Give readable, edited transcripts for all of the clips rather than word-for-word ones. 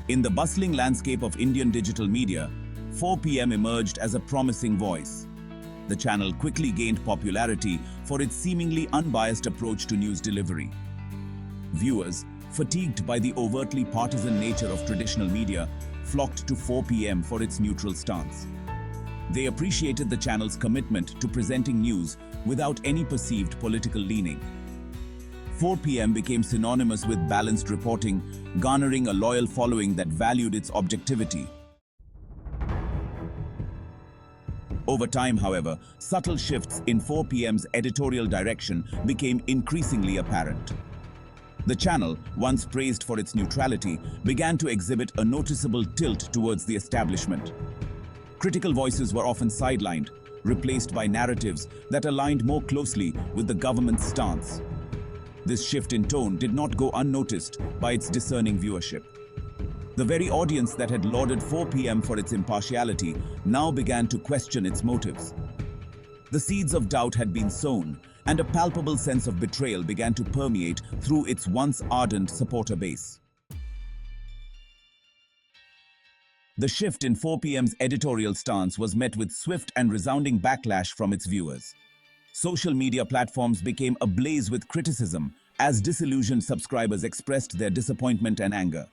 In the bustling landscape of Indian digital media, 4pm emerged as a promising voice. The channel quickly gained popularity for its seemingly unbiased approach to news delivery. Viewers, fatigued by the overtly partisan nature of traditional media, flocked to 4pm for its neutral stance. They appreciated the channel's commitment to presenting news without any perceived political leaning. 4pm became synonymous with balanced reporting, garnering a loyal following that valued its objectivity. Over time, however, subtle shifts in 4pm's editorial direction became increasingly apparent. The channel, once praised for its neutrality, began to exhibit a noticeable tilt towards the establishment. Critical voices were often sidelined, replaced by narratives that aligned more closely with the government's stance. This shift in tone did not go unnoticed by its discerning viewership. The very audience that had lauded 4pm for its impartiality now began to question its motives. The seeds of doubt had been sown, and a palpable sense of betrayal began to permeate through its once ardent supporter base. The shift in 4pm's editorial stance was met with swift and resounding backlash from its viewers. Social media platforms became ablaze with criticism as disillusioned subscribers expressed their disappointment and anger.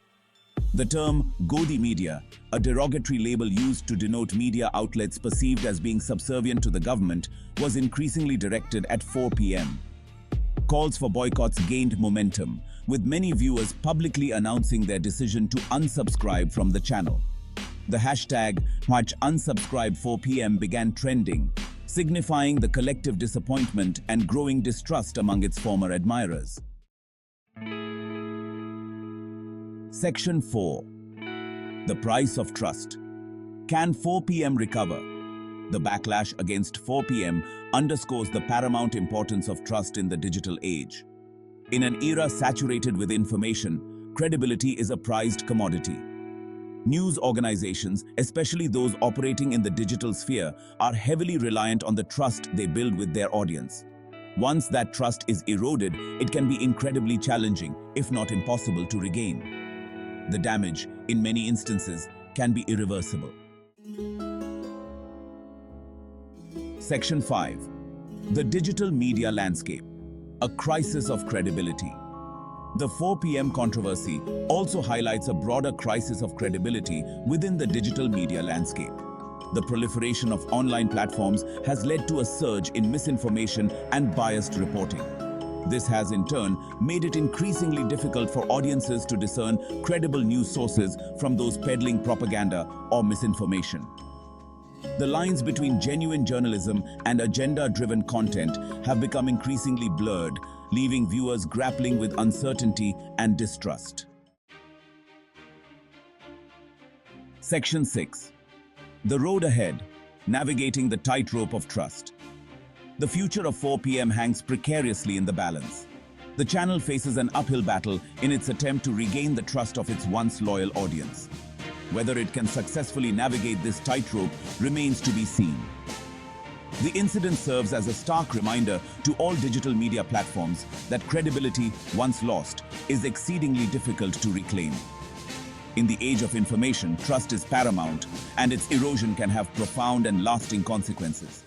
The term Godi media, a derogatory label used to denote media outlets perceived as being subservient to the government, was increasingly directed at 4pm. Calls for boycotts gained momentum, with many viewers publicly announcing their decision to unsubscribe from the channel. The hashtag #unsubscribe4pm began trending, signifying the collective disappointment and growing distrust among its former admirers. Section 4. The Price of Trust. Can 4pm recover? The backlash against 4pm underscores the paramount importance of trust in the digital age. In an era saturated with information, credibility is a prized commodity. News organizations, especially those operating in the digital sphere, are heavily reliant on the trust they build with their audience. Once that trust is eroded, it can be incredibly challenging, if not impossible, to regain. The damage, in many instances, can be irreversible. Section 5. The digital media landscape. A crisis of credibility. The 4pm controversy also highlights a broader crisis of credibility within the digital media landscape. The proliferation of online platforms has led to a surge in misinformation and biased reporting. This has in turn made it increasingly difficult for audiences to discern credible news sources from those peddling propaganda or misinformation. The lines between genuine journalism and agenda-driven content have become increasingly blurred, leaving viewers grappling with uncertainty and distrust. Section 6. The road ahead, navigating the tightrope of trust. The future of 4pm hangs precariously in the balance. The channel faces an uphill battle in its attempt to regain the trust of its once loyal audience. Whether it can successfully navigate this tightrope remains to be seen. The incident serves as a stark reminder to all digital media platforms that credibility, once lost, is exceedingly difficult to reclaim. In the age of information, trust is paramount, and its erosion can have profound and lasting consequences.